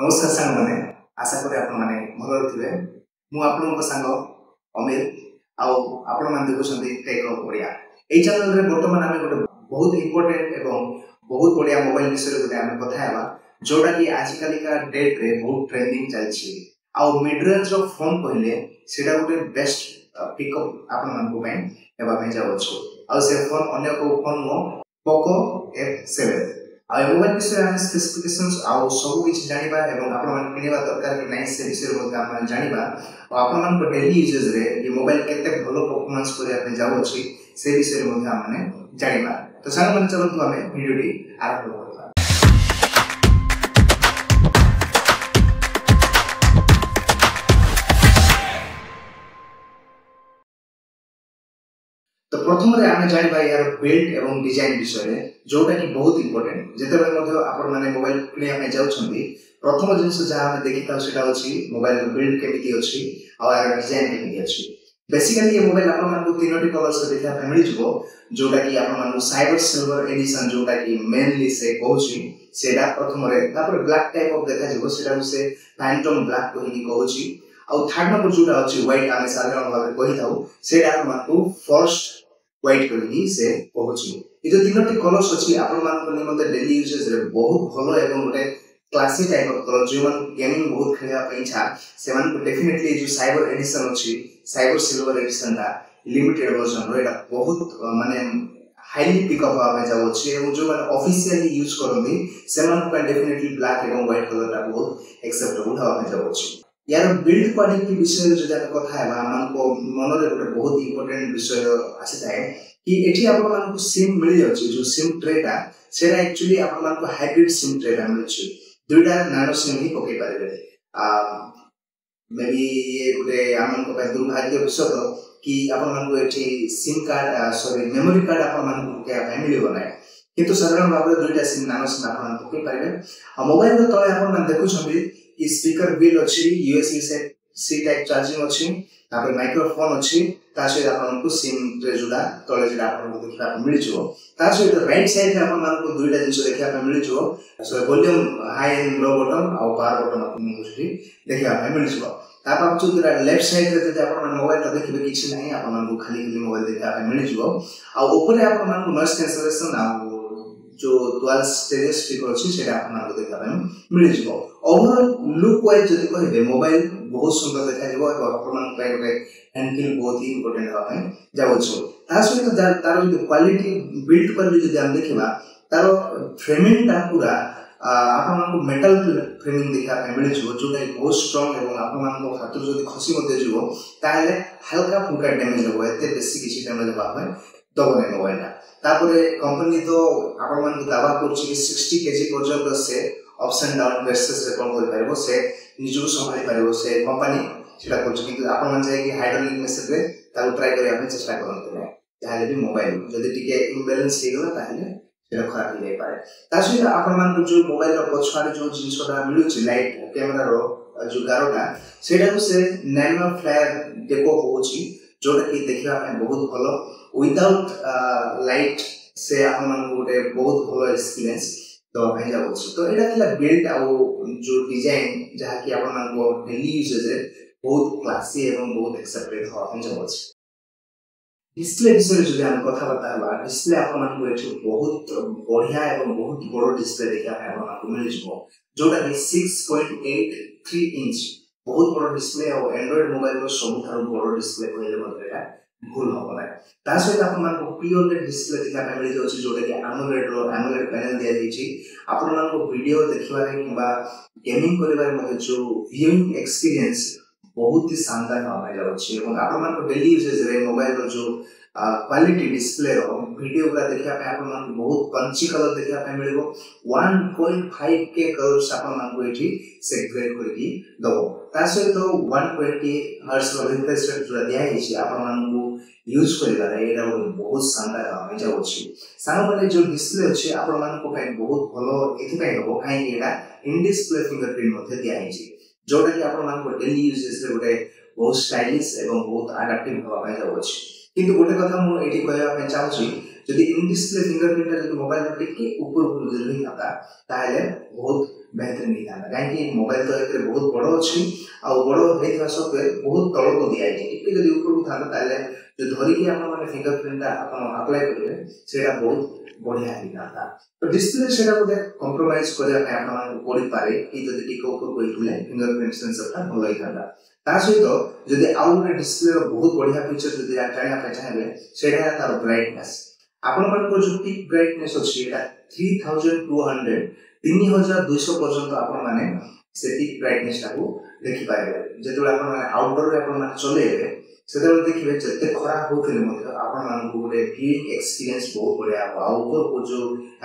नमस्कार सांग मैंने आशा करी आपण मैंने भल थे मु आपण सांग अमीर आपण मैंने देखुं टेक ओडिया यही चैनल रे बर्तमान आम गोटे बहुत इंपोर्टेंट एवं बहुत बढ़िया मोबाइल विषय गोटे आम कथा जोटा कि आजिकल का डेट रे बहुत ट्रेंडिंग चलछि आउ मिड रेंज रो फोन कहले सेटा गोटे बेस्ट पिकअप आपण मानको पय हेबा पय जाउछु आ से फोन अन्य को फोन मो पोको F7 आ मोबाइल विषय हम स्पेसिफिकेशंस आ सब किछ जानिबा एवं आपण मान किनिबा दरकार कि नै से विषय रो हम जानिबा आ आपण मान को डेली यूजेस रे ये मोबाइल केते भलो परफॉर्मेंस करिया पे जाउछि से विषय रो हम माने जानिबा तो सांग मन चलंतु हमें वीडियो टी आरंभ करबा। तो प्रथम रे आमे जानिबा यार बिल्ड एवं डिजाइन विषय जोटा कि बहुत इंपोर्टेंट जेतेबे मध्ये आपण माने मोबाइल किनिया में जाउछंदी प्रथम जिंस जहा हम देखिता सेटा अछि मोबाइल बिल्ड केमिति अछि आ यार डिजाइन केमिति अछि। बेसिकली ये मोबाइल आपण मानको तीनोटी कलर से देखा फैमिली जको जोटा कि आपण मानको साइबर सिल्वर एडिशन जोटा कि मेनली से कहउछि सेटा प्रथम रे तापर ब्लैक टाइप ऑफ देखा जको सेटा से फैंटम ब्लैक कहि कहउछि आ थर्ड नंबर जोटा अछि व्हाइट आमे साधारण भाबे कहि थाउ सेटा आपण मानको फर्स्ट व्हाइट कलर से कहउछि। ये जो तीनोटी कलर्स अछि आपण मानको निमंते डेली यूजेस रे बहुत भलो एवं गोटे क्लासिक टाइप ऑफ कलर जो मन गेमिंग बहुत खेलया पई इच्छा से मन को डेफिनेटली जो साइबर एडिशन अछि साइबर सिल्वर एडिशन दा लिमिटेड वर्जन रो एटा बहुत माने हाईली पिकअप होबा जाउ अछि एवं जो मन ऑफिशियली यूज करबी से मन को डेफिनेटली ब्लैक एवं व्हाइट कलर दा बहुत एक्सेप्टेबल होबा जाउ अछि। यार बिल्ड क्वालिटी विषय जो जाने कथा है मन को मन रे गोटे बहुत इंपोर्टेंट विषय आसी थाए कि एठी आपण मन को सिम मिल जाउछि जो सिम ट्रेटा सेरा एक्चुअली आपण मन को हाइब्रिड सिम ट्रेटा मिलछि दुईटा नानो सिम ही पके पारे मे बी ये गोटे आमन को दुर्भाग्य विषय तो कि आपण मन को एठी SIM card sorry memory card आपण मन को के फैमिली बनाए किंतु साधारण भाबरे दुईटा सिम नानो सिम आपण पके पारे आ मोबाइल रो तळे आपण मन देखु छबी कि स्पीकर बिल अछि यूएसबी से सी टाइप चार्जिंग अछि तापर माइक्रोफोन अछि ता से आपण को सिम रे जुड़ा तळे जे आपण को देखा मिल जिवो ता से राइट साइड रे आपण मन को दुईटा जिंस देखा मिल जिवो सो volume high and low button आ पावर बटन आपण को देखा मिल जिवो ता पर जो लेफ्ट साइड रे जे आपण मोबाइल ता देखबे किछ नै आपण को खाली मोबाइल देखा मिल जिवो आ ऊपर आपण मन को नॉइस कैंसलेशन आ जो डुअल स्टेरियो स्पीकर अछि सेटा आपण को देखा मिल जिवो। ओवरऑल लुक वाइज जदि कहबे मोबाइल बहुत सुंदर देखा जिवो और आपण पे गोटे हैंडल बहुत ही इंपोर्टेंट होबा जाउ छ ता सहित तार जो क्वालिटी बिल्ड क्वालिटी जदि हम देखिबा तार फ्रेमिंग ता पूरा आपण को मेटल फ्रेमिंग देखा मिल जिवो जोटा बहुत स्ट्रांग एवं आपण को हाथ जदि खसी मते जिवो ताले हल्का फुल्का डैमेज होबो एते बेसी किछि डैमेज होबा दबो नै मोबाइल तापरे कंपनी तो आपण मान दावा करछि कि 60 केजी पर्यंत से अप्स एंड डाउन बेसिस रे कोन कर पाइबो से निजु संभाली पाइबो से कंपनी सेटा करछि किंतु आपण मान जाय कि हाइड्रोलिक मेसेज रे ताउ ट्राई करिया आपण चेष्टा करंतु नै ताले भी मोबाइल जदि टिके इम्बैलेंस हे गला ताले सेटा खराब हो जाय पारे तासि आपण मान जो मोबाइल रो पछारे जो जिंसटा मिलुछि लाइट कैमरा रो जो गारोटा सेटा को से नैनो फ्लेयर डेको होछि जोटा कि देखिबा में बहुत भलो विदाउट लाइट से आपण मान गोटे बहुत भलो एक्सपीरियंस तो भाई जाउ तो एटा थिला बिल्ड आ जो डिजाइन जहा कि आपण मान को डेली यूजेस रे बहुत क्लासी एवं बहुत एक्सेप्टेड हो अपन जाउ डिस्प्ले विषय जो हम कथा बता बा डिस्प्ले आपण मान को एठी बहुत बढ़िया एवं बहुत बड़ो डिस्प्ले देखा आपण मान को मिल जिवो जोटा कि 6.83 इंच बहुत बड़ो डिस्प्ले और एंड्रॉइड मोबाइल रो सब थारो बड़ो डिस्प्ले कहले मतलब एटा भूल हो गला ता सहित आपण मान को पीओलेड डिस्प्ले देखा मिल जाउछि जोटा कि एमोलेड पैनल दिया जाइछि आपण मान को वीडियो देखिबा रे किबा गेमिंग करिबा रे मतलब जो व्यूइंग एक्सपीरियंस बहुत ही शानदार होबा जाउछि एवं आपण मान को डेली यूजेस रे मोबाइल रो जो क्वालिटी डिस्प्ले रो वीडियो पूरा देखिया पे आपण मान को बहुत पंची कलर देखिया पे मिलबो 1.5 के कलर से आपण मान को एठी सेग्रेट करके दबो ता सहित 120 हर्ट्ज रो रिफ्रेश रेट जो दिया हिछि आपण मान को यूज करिबा रे एटा बहुत शानदार होबा जाउछि सानो माने जो डिस्प्ले अछि आपण मान को पे बहुत भलो एथि पे होबो काई एटा इन डिस्प्ले फिंगरप्रिंट मध्ये दिया हिछि जोटा कि आपण मान को डेली यूजेस रे गोटे बहुत स्टाइलिश एवं बहुत अट्रैक्टिव होबा जाउछि किंतु गोटे कथा मु एठी कहबा पे चाहूछि जदि इन डिस्प्ले फिंगरप्रिंट जदि मोबाइल टिके ऊपर रही था ताहले बहुत बेहतर नहीं था कहीं मोबाइल तो एक बहुत बड़ अच्छी आ बड़ होता सत्वे बहुत तल को दिखाई टिके जदि ऊपर को था ताहले जो धरिकी आप फिंगरप्रिंट अप्लाई करेंगे सेटा बहुत बढ़िया होता तो डिस्प्ले से गोटे कंप्रोमाइज करने पड़ पारे कि जब टिके ऊपर को फिंगरप्रिंट सेंसरटा भल होता ता सहित जदि आउ गोटे डिस्प्ले बहुत बढ़िया फीचर जदि जाना चाहिए सेटा तार ब्राइटनेस आपण जो पिक ब्राइटनेस अच्छी 3200 3200 पर्यंत आपण माने से पिक ब्राइटनेस टाको देखि पारे जेतो आपण माने आउटडोर रे आपण माने चलेबे सेते देखिबे जते खराब होतले मते आपण मानकु गोटे व्यूइंग एक्सपीरियंस बहुत बढ़िया आउटडोर को जो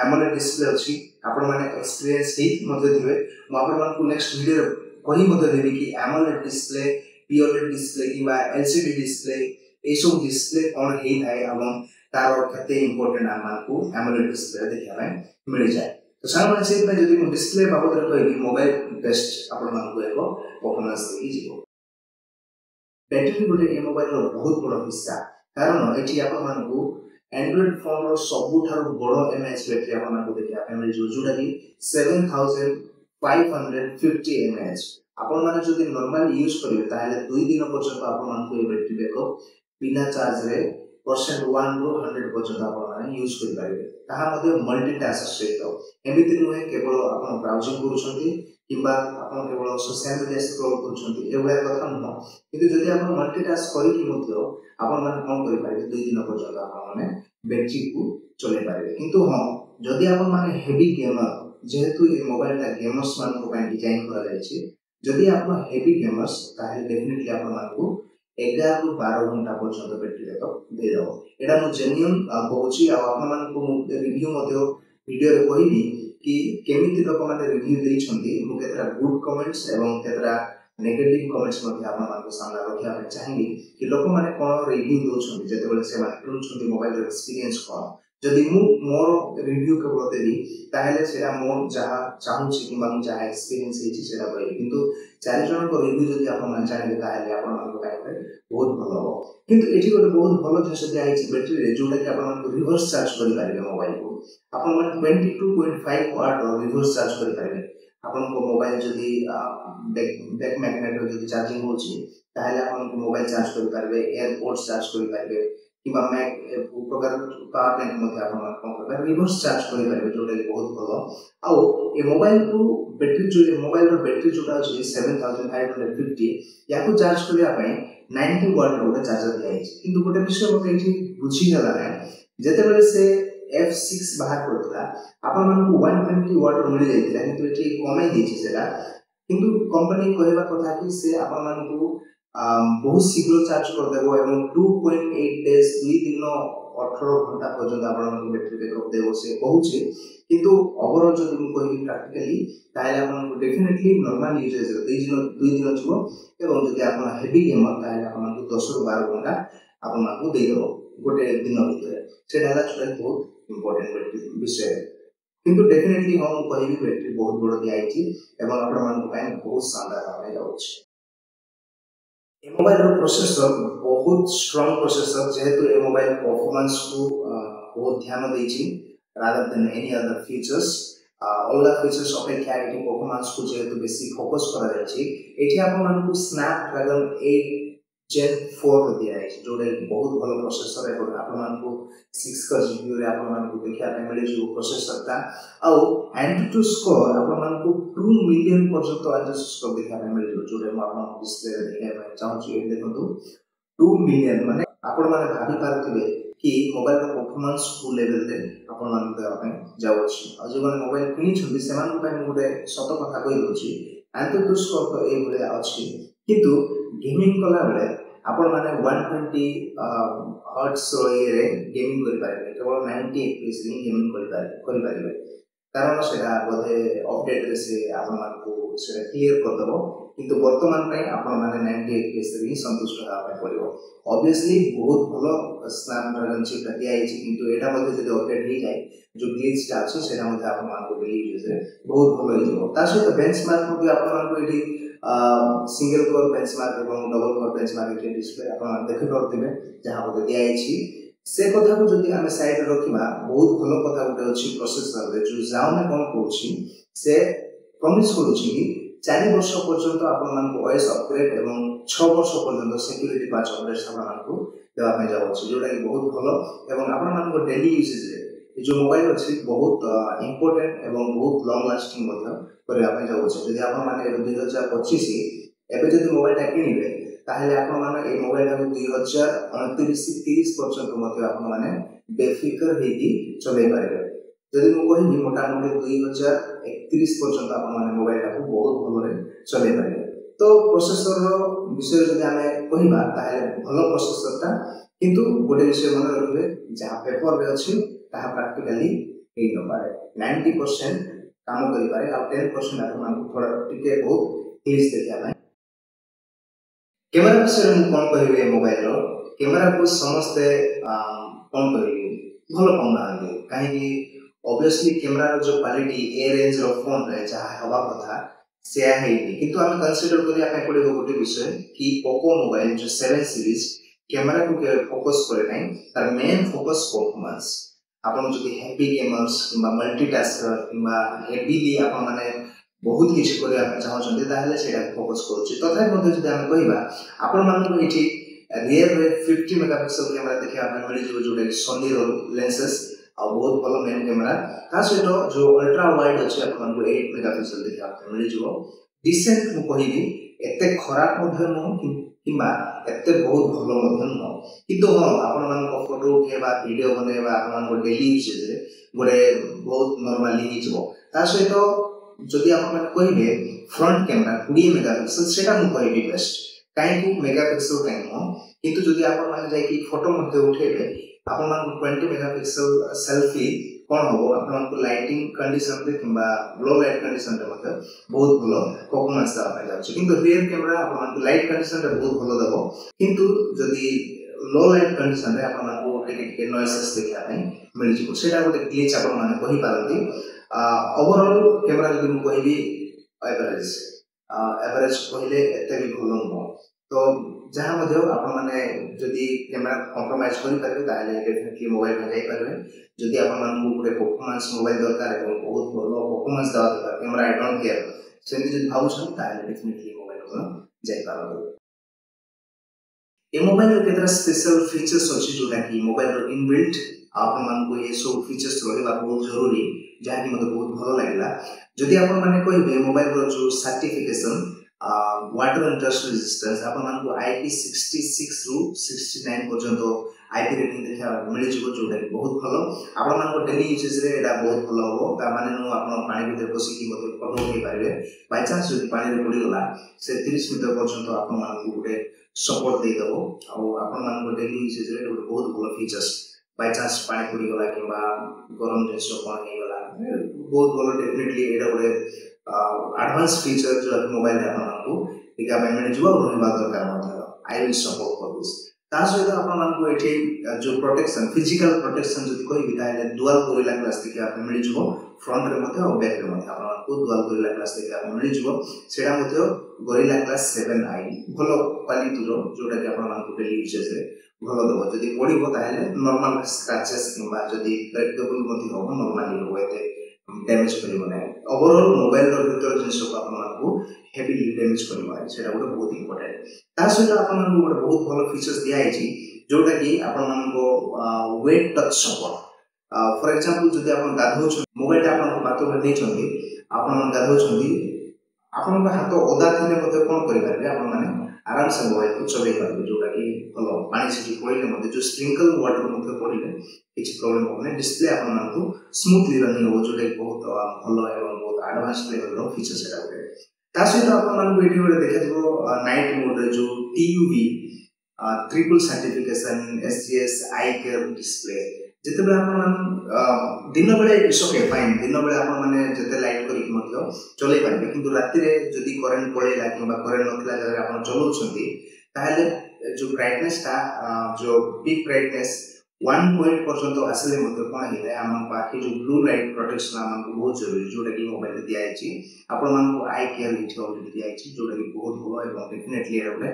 एमोलेड डिस्प्ले अच्छी आपण माने एक्सपीरियंस ही मते दिबे म आपण मानकु नेक्स्ट वीडियो रे कहि मते देबी कि एमोलेड डिस्प्ले पीओलेड डिस्प्ले किबा एलसीडी डिस्प्ले ए सब डिस्प्ले कोन हेई थाए एवं तार केते इंपोर्टेंट आमानकु एमोलेड डिस्प्ले देखिया में मिल जाए तो सामान्य से जदि मु डिस्प्ले बाबत रे कहबी मोबाइल बेस्ट आपण मानकु एको परफॉर्मेंस देई जिवो बैटरी गोटे ए मोबाइल रो बहुत बड़ हिस्सा कारण एठी आपण मानकु एंड्रॉइड फोन रो सबुठार बड़ एमएएच बैटरी आपण मानकु देखिया में मिल जोटा कि 7550 एमएएच आपण माने जदि नॉर्मल यूज करिवे ताहले 2 दिन पर्यंत आपण मानकु ए बैटरी बैकअप बिना चार्ज रे परसेंट 1 रो 100 पर्यंत आपण माने यूज करि पारिबे ताहा मध्ये मल्टीटास्क सहित एमिति नुहे केवल आपण ब्राउजिंग करूछंती किबा आपण केवल सोशल मीडिया स्क्रॉल करूछंती एवढा कथा न किंतु जदि आपण मल्टीटास्क करि कि मध्ये आपण माने कोन करि पारिबे 2 दिन पर्यंत आपण माने बैटरी को चले पारिबे किंतु हां जदि आपण माने हेवी गेमर जेहेतु ए मोबाइल ता गेमर्स मान को ପାଇଁ डिजाइन करा जाय छै जदि आपण हेवी गेमर्स ताहे डेफिनेटली आपण मानकु 11 ରୁ 12 घंटा पर्यंत बैटरी बैकअप दे दो एडा मु जेन्युइन कहूची आ आपण मानकु रिव्यू मध्ये वीडियो रे कहिबी कि केमिति लोक माने रिव्यू देई छथि मु केतरा गुड कमेंट्स एवं केतरा नेगेटिव कमेंट्स मध्ये आपण मानकु सामना रखिया में चाहेंगे कि लोक माने कोन रिव्यू दो छथि जते बेले से माने किनु छथि मोबाइल रे एक्सपीरियंस कोन जदि मु मोर रिव्यू के बतेबी ताहेले सेरा मो जहा चाहू छी कि मु जहा एक्सपीरियंस हेछि सेरा कहबी किंतु चारि जन को रिव्यू जदि आपण माने जाने ताहेले आपण मानकु पाइबे बहुत भलो हो किंतु एठी गोटे बहुत भलो जिनिस दिया आइछि बैटरी रे जोटा कि आपण मानकु रिवर्स चार्ज करि पारिबे मोबाइल को आपण माने 22.5 वाट रिवर्स चार्ज करि पारिबे आपण को मोबाइल जदि बैक मैग्नेट रो जदि चार्जिंग होछि ताहेले आपण को मोबाइल चार्ज करि पारिबे एयरपोर्ट्स चार्ज करि पारिबे किबा मैक प्रकार पावर बैंक मध्ये आपण कोन रिवर्स चार्ज करि पारिबे जोटा कि बहुत भलो आ ए मोबाइल को बैटरी जो मोबाइल रो बैटरी जोटा अछि 7550 याको चार्ज करिया पय 90 वाट रो चार्जर दिया है किंतु गोटे विषय मते एठी बुझी गला नै जते बेले से F6 बाहर करथला आपण मन को 120 वाट रो मिल जाइतिला किंतु एठी कमाई देछि सेला किंतु कंपनी कहबा कथा कि से आपण मन को बहुत शीघ्र चार्ज कर देबो एवं 2.8 डेज 2 दिन 18 घंटा पर्यंत आपण मन बैटरी बैकअप देबो से कहूछि किंतु ओवरऑल जदि मु कहबी प्रैक्टिकली ताले आपण को डेफिनेटली नॉर्मल यूजेज रे 2 दिन छिबो एवं जदि आपण हेवी गेमर ताले आपण को 10 ରୁ 12 घंटा आपण को दे देबो गोटे दिन भितर सेटा हला छोटा बहुत इंपोर्टेंट बैटरी विषय किंतु डेफिनेटली हम कहबी बैटरी बहुत बड़ दिया आइछि एवं आपण मन को ପାଇଁ बहुत शानदार होय जाउछि ए मोबाइल रो प्रोसेसर बहुत स्ट्रांग प्रोसेसर जेहेतु ए मोबाइल परफॉर्मेंस को बहुत ध्यान देछि rather than any other features all the features अपेक्षा एठी परफॉर्मेंस को जेहेतु बेसी फोकस करा जाछि एठी आपण मन को स्नैपड्रैगन 8 Gen 4 दिया है जोडे बहुत भलो प्रोसेसर है आपण मन को 6 का जीबी रे आपण मन को देखिया पे मिले जो प्रोसेसर ता आ एंटुटू स्कोर आपण मन को 2 मिलियन पर्यंत एंटुटू स्कोर देखिया पे मिले जोडे आपण डिस्प्ले रे देखिया पे चाहू छी देखंतु 2 मिलियन माने आपण माने भाबी पारथिबे कि मोबाइल का परफॉर्मेंस को लेवल रे आपण मन देवा पे जाउ छी आ जो माने मोबाइल किनि छथि सेमान पे गोटे सत कथा कहि दोछि एंटुटू स्कोर तो ए बेले अछि किंतु गेमिंग कला बेले आपण माने 120 हर्ट्ज रे गेमिंग करि पारे केवल 90 fps रे गेमिंग करि पारे कारण सेटा बोधे अपडेट रे से आपण मान को सेटा क्लियर कर दबो किंतु वर्तमान पय आपण माने 90 fps रे संतुष्ट होबा पय पड़िबो ऑब्वियसली बहुत भलो स्नैपड्रैगन चिप दिया है किंतु एटा मध्ये जदि अपडेट हे जाय जो ग्लिच ता আছে सेटा मध्ये आपण मान को डेली यूज रे बहुत भलो हिजो ता सहित बेंचमार्क मध्ये आपण मान को एठी सिंगल कोर बेंचमार्क एवं डबल कोर बेंचमार्क के डिस्प्ले आपण देखि परथिबे जहां मध्ये दिया है से कथा को जदि आम साइड रखा बहुत भल कथा गोटे अच्छी प्रोसेसर जो जाओना कौन कौन से प्रमिश करुच्ची 4 वर्ष पर्यंत आपस अपग्रेड और 6 वर्ष पर्यंत सिक्यूरीटी पैच अपडेट्स आपको देवाई जाऊँगी जोटा कि बहुत भल और आपण डेली यूजेज जो मोबाइल अच्छी बहुत इंपोर्टेंट और बहुत लंग लास्टिंग करने जाऊँगी जदि आप 2025 एवं जब मोबाइलटा किणवे ताहले आपण माने ए मोबाइल को 2029-30 पर्यंत आपने बेफिकर होगी चलई पारे जदि मुझे कहि मोटामोटी 2031 पर्यंत आपने मोबाइल को बहुत भल चलई पारे तो प्रोसेसर विषय जब आम कहवा भल प्रोसेसरटा किंतु गोटे विषय मन रखिए जहाँ पेपर में अच्छी प्राक्टिकली हो पाए 90% काम करें आ 10% आपको थोड़ा टिके बहुत क्लियर देखा कैमेरा विषय में कौन कहे मोबाइल कैमेरा को समस्ते कौन कह भल पाऊना कहीं ऑब्वियसली कैमेरा जो क्वालिटी ए रेंज फोन रे जहाँ हवा कथा से किंतु आम कंसीडर करने पड़े गोटे विषय कि पोको मोबाइल जो 7 सीरीज कैमेरा को फोकस करे तार मेन फोकस परफॉर्मेंस आपन जो हेवी गेमर्स कि मल्टीटास्कर कि हेवीली आपण माने बहुत किसी करने चाहते ताहले सेटा फोकस करुच्ची तथापि जब आम कहवा आपण मानक ये रियर रे 50 मेगापिक्सल कैमेरा देखा मिल जोटा सोनी लेंसेस आ बहुत भल मेन कैमेरा ता सहित जो अल्ट्रा वाइड अच्छे आपको 8 मेगापिक्सल देखा मिल डिसेंट मु कहबी एते खराब नुह कि बहुत भल नुह किंतु हाँ आपण फोटो उठेबा वीडियो बनैबा आपण डेली यूजेज गोटे बहुत नॉर्मली ता सहित जदि आप कहे फ्रंट कैमेरा 20 मेगापिक्सल से मुझे बेस्ट कहीं मेगापिक्सल कहीं किंतु जदि आप फोटो उठेबे आप 20 मेगापिक्सल सेल्फी कौन हम आपको लाइटिंग कंडीशन कि लो लाइट कंडीशन बहुत भल परफॉर्मेंस देवाई जाऊँगी किंतु रियर कैमेरा आपको लाइट कंडीशन बहुत भल देव किंतु जदि लो लाइट कंडीशन आपको नॉइसेस देखा मिल जाए गोटे ग्लिच आपरती ओवरऑल कैमेरा जब मुझे कहबी एवरेज एवरेज कहले एते भी भल नुह तो जहाँ आपने जदि कैमेरा कंप्रोमाइज करेंगे डेफिनेटली मोबाइल में जापारे जदि आपको गोटे परफॉर्मेंस मोबाइल दरकार बहुत भल परफॉर्मेंस देवा दरकार कैमेरा आई डोंट केयर सेमती जब भावुँ डेफिनेटली मोबाइल जापार ये मोबाइल केतरा स्पेशल फीचर्स अच्छी जोटा कि मोबाइल इनबिल्ट आपको ये सब फीचर्स रहा बहुत जरूरी जहाँकि मतलब बहुत भल लगे जदि आप कहे मोबाइल जो certification water and dust resistance आपको IP66 रु 69 पर्यंत IP रेटिंग देखा मिल जोटा कि बहुत भल आप डेली यूजेज बहुत भल हम माने पानी भर पशिकी फोटो उठे पारे बाय चांस जो पानी में पड़गला से 30 मीटर पर्यंत आपको गोटे सपोर्ट देदेव आप डेली यूजेज बहुत भल फीचर्स बाय चांस पानी पड़गला कि गरम जिस कौन होगा बहुत भल डेफिनेटली ये गोटे एडवांस फीचर जो मोबाइल में आपको देखा मिल दरकार I will support for this ता सहित आपको ये जो प्रोटेक्शन फिजिकल प्रोटेक्शन जब कहि डुअल गोरिल्ला ग्लास देखा मिल फ्रंट रे और बैक रे आपको डुअल गोरिल्ला ग्लास देखा मिल सेटा गोरिल्ला ग्लास 7i भल क्वालिटी जोटा कि आपको डेली यूजेज भल देव जदि पड़ो ताहले नॉर्मल स्क्रैचेस किंबा जदि ब्रेकेबल हम नॉर्मली हम एते डैमेज करना ओवरऑल मोबाइल भीतर जिन आपको हेवीली डैमेज करना से गोटे बहुत इंपोर्टेंट ता सहित आपको गोटे बहुत भल फीचर्स दिखाई जोटा कि आपको wet touch support for example जदि आप गाधो मोबाइल आप बाथरूम नहीं आप गाधो आप हाथ ओदा थे कौन करेंगे आप आराम से मोबाइल को चल पारे जोटा कि भल पानी से पड़े जो स्प्रिंकल वाटर पड़े किसी प्रॉब्लम होना डिस्प्ले आपको स्मूथली रनिंग हो जोटा कि बहुत भल और बहुत एडवांस लेवल फीचर से गोटे सहित आपको देखा नाइट मोड जो TUV ट्रिपल सर्टिफिकेशन SGS आई केयर डिस्प्ले जिते आप दिन बेले इट्स ओके फाइन दिन बेले आपते लाइट करके चल पारे कि राति जदि करेन्ट पड़ेगा कि करेन्ट नथिला जगह आप चलाउछंती जो ब्राइटनेसटा जो पिक ब्राइटनेस 1 पॉइंट पर्यंत आसले कौन होता है आम आखि जो ब्लू लाइट प्रोटेक्शन आमको बहुत जरूरी जोटा कि मोबाइल दिखाई आपको आई केयर ऑलरेडी दिखाई जोटा कि बहुत भल और डेफिनेटली गोटे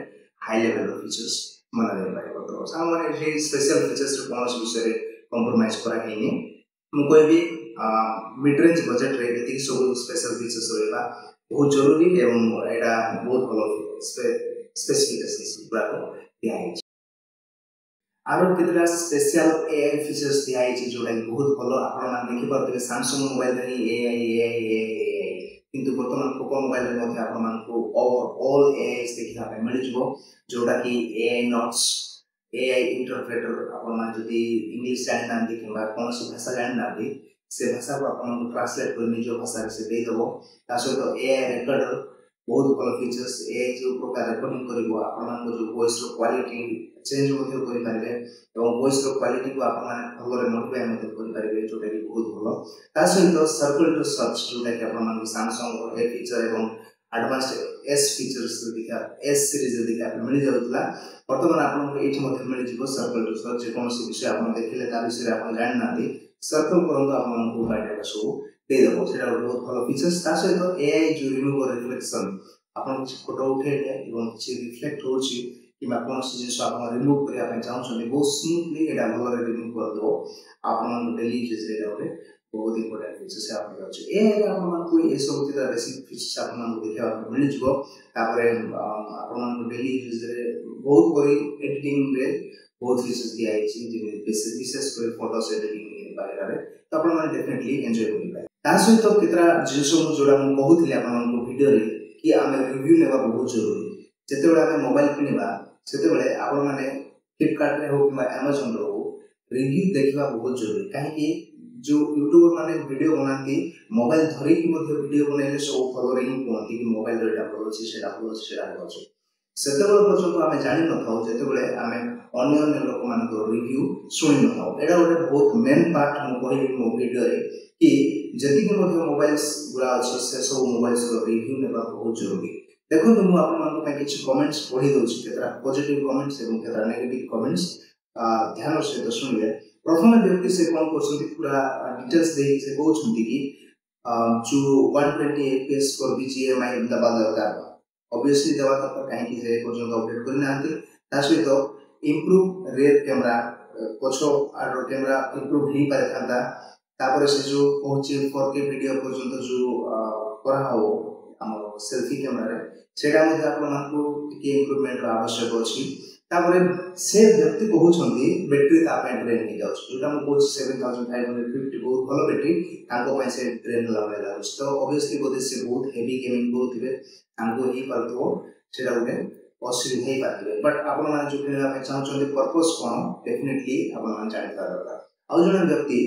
हाई लेवल फीचर्स मन रही तो सांग मैंने स्पेशल फीचर्स कौन विषय कंप्रोमाइज करा हेनी मु कहबी मिड रेंज बजेट रे एति सब स्पेशल फीचर्स रहबा बहुत जरूरी एवं एटा बहुत भलो स्पेसिफिकेशंस पूरा दिया है आरो केतरा स्पेशल एआई फीचर्स दिया है जोटा बहुत भलो आपण मान देखि परते सैमसंग मोबाइल रे एआई किंतु वर्तमान पोको मोबाइल रे मध्ये आपण मान को ऑल एआई देखिया पे मिल जबो जोटा कि एआई नोट्स एआई इंटरप्रेटर आपण मान जदी इंग्लिश जानि ना दि किबा कोनोसी भाषा जानि ना दि से भाषा को आपण ट्रांसलेट कर निजो भाषा रे से दे देबो ता सहित एआई रेकॉर्डर बहुत भलो फीचर्स एआई जो प्रकार रेकॉर्डिंग करबो आपण मान को जो वॉइस रो क्वालिटी चेंज मध्ये करि पारिबे एवं वॉइस रो क्वालिटी को आपण मान भलो रे मॉडिफाई मध्ये करि पारिबे जोटा कि बहुत भलो ता सहित सर्कल टू सर्च जोटा कि आपण मान सैमसंग रो ए फीचर एवं एडवांस्ड एस फीचर्स देखा एस सीरीज देखा मिल जाउतला वर्तमान आपण को एठी मध्ये मिल जिवो सर्कल टू सर्च जे कोनोसी विषय आपण देखिले ता विषय आपण जानि नाथि सर्कल करंतो आपण को बाइटा सब दे देबो सेटा बहुत भलो फीचर्स ता सहित एआई जो रिमूव रिफ्लेक्शन आपण फोटो उठेले एवं से रिफ्लेक्ट होची किबा कोनोसी जिंस आपण रिमूव करिया पे चाहछन बहुत स्मूथली एटा भलो रे रिमूव कर दो आपण डेली यूज रे रहबे बहुत इंपोर्टेंट फीचर्स है आपन अछि ए आपण मान को ए सब चित्रा बेसिक फीचर्स आपण मान को देखा मिल जबो तापरे आपण मान को डेली यूज रे बहुत बड़ी एडिटिंग रे बहुत फीचर्स दिया है जे विशेष कर फोटोस एडिटिंग बारे रे तो आपण मान डेफिनेटली एन्जॉय करिबा ता सहित केतरा जिंस मु जोडा मु कहूतली आपण मान को वीडियो रे कि आमे रिव्यू लेबा बहुत जरूरी जते बेला आमे मोबाइल किनिबा सेते बेले आपण माने फ्लिपकार्ट रे हो कि Amazon रो रिव्यू देखिबा बहुत जरूरी काहे कि जो यूट्यूबर माने वीडियो बनाती मोबाइल धरि कि मध्ये वीडियो बनाइले सब फॉलोअर हि कोनती कि मोबाइल रेटा भलो अछि सेटा भलो अछि सेटा भलो अछि सेतेबेले पर्यंत आमे जानि न थाउ जेतेबेले आमे अन्य लोक मान को रिव्यू सुनि न थाउ एडा ओटे बहुत मेन पार्ट मु कहि मो वीडियो रे कि जति कि मध्ये मोबाइल्स गुरा अछि से सब मोबाइल्स को रिव्यू नेबा बहुत जरूरी देखो मु आपन मान को किछ कमेंट्स पढि दउछि केतरा पॉजिटिव कमेंट्स एवं केतरा नेगेटिव कमेंट्स ध्यान से सुनिबे प्रथम व्यक्ति से कौन क्वेश्चन पूरा डिटेल्स दे से कहउछंती कि जो 120 fps फॉर BGMI दबा दरकार ऑब्वियसली दबा दरकार काहे कि जे पर्यंत अपडेट करना आंती ता सहित इंप्रूव रेयर कैमरा पछो आरो कैमरा इंप्रूव ही पारे थांदा तापर से जो पहुंचे 4K वीडियो पर्यंत जो करा हो हम सेल्फी कैमरा रे सेटा मध्ये आपण मान को टिके इंप्रूवमेंट आवश्यक अछि तापर से व्यक्ति कहउछंती बैटरी ता पे ड्रेन नि जाउछ जोटा हम कोच 7550 बहुत भलो बैटरी ताको पय से ड्रेन लागले लागछ तो ऑब्वियसली बोधे से बहुत हेवी गेमिंग करथिबे ताको ही परतो सेटा उठे असुविधा ही पाथिबे बट आपण मान जो किनला पे चाहछंती पर्पस कोन डेफिनेटली आपण मान जानि दरकार आ जने व्यक्ति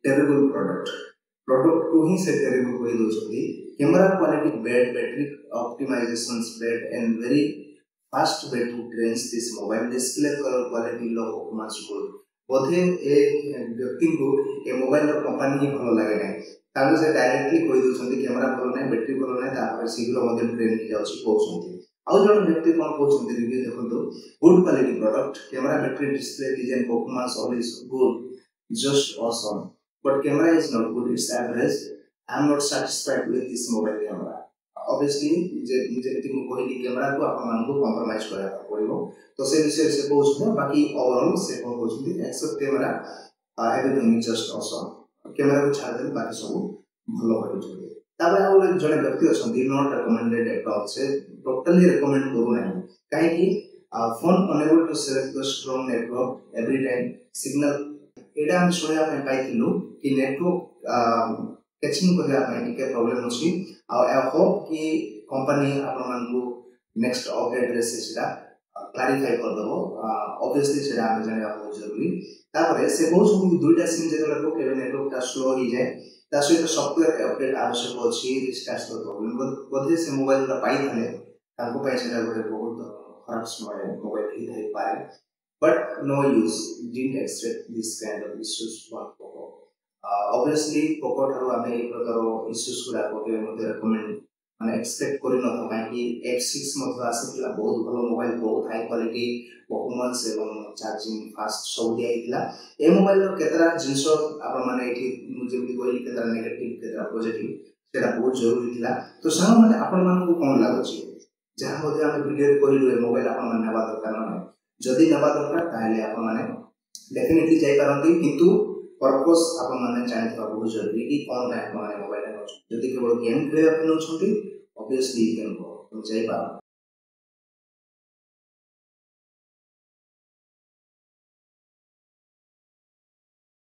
टेरेबल प्रोडक्ट को ही से टेरेबल कहि दोछंती camera quality bad battery optimizations bad and very fast way to drain this mobile display color quality low performance good बोधे ए व्यक्ति को ए मोबाइल रो कंपनी ही भलो लागे नै ताको से डायरेक्टली कहि दोछंती कैमरा भलो नै बैटरी भलो नै तापर शीघ्र मध्ये ड्रेन नि जाउछि कहउछंती आ जण व्यक्ति कोन कहउछंती रिव्यू देखंतु good quality product camera battery display design performance all is good just awesome but camera is not good it's average I am not satisfied with this mobile camera obviously जे जेति मु कहली कैमरा को आपण मान को compromise करा पड़िबो तो से विषय से कहउछ बाकी ओवरऑल से कोन कहउछथि except camera everything is just awesome camera को छाड़ दे बाकी सब भलो होइछ ताबे और जने व्यक्ति अछंती नॉट रिकमेंडेड एट ऑल से टोटली रिकमेंड करू नै काहे कि phone unable to select the strong network every time signal एडा हम सुनिया पे पाइथिलु कि नेटवर्क कैचिंग को के प्रॉब्लम अछि आई होप कि कंपनी आपण मान को नेक्स्ट अपडेट रे सेटा क्लैरिफाई कर दबो ऑब्वियसली सेटा हम जाने बहुत जरूरी तापर से बहुत कि दुईटा सिम जे लोग के नेटवर्क ता स्लो ही जाए ता सहित सॉफ्टवेयर अपडेट आवश्यक अछि रिस्टार्ट कर प्रॉब्लम बदे से मोबाइल रा पाई थाले ताको पाई सेटा गोटे बहुत खराब समय मोबाइल ही थाई पाए but no use didn't expect this kind of issues for Poco obviously Poco थारो आमे एक प्रकार इश्यूज गुडा को के मध्ये रेकमेंड माने एक्सपेक्ट करि न था कि F6 मध्ये आसीला बहुत भलो मोबाइल बहुत हाई क्वालिटी परफॉर्मेंस एवं चार्जिंग फास्ट सब दियाइला ए मोबाइल रो केतरा जिंस आपण माने एठी जेमि कहली केतरा नेगेटिव केतरा पॉजिटिव सेटा बहुत जरूरी थिला तो सांग माने आपण मान को कोन लागछि जहा मध्ये आमे वीडियो रे कहलु ए मोबाइल आपण मान नेबा दरकार नै जदि नबा दरकार ताहले आपण माने डेफिनेटली जाई पारंती किंतु पर्पस आपण माने जानिथबा बहुत जरूरी कि कोन पे आपण माने मोबाइल नउछ जदि केवल गेम खेले अपन नउछंती ऑब्वियसली गेम को जाई पार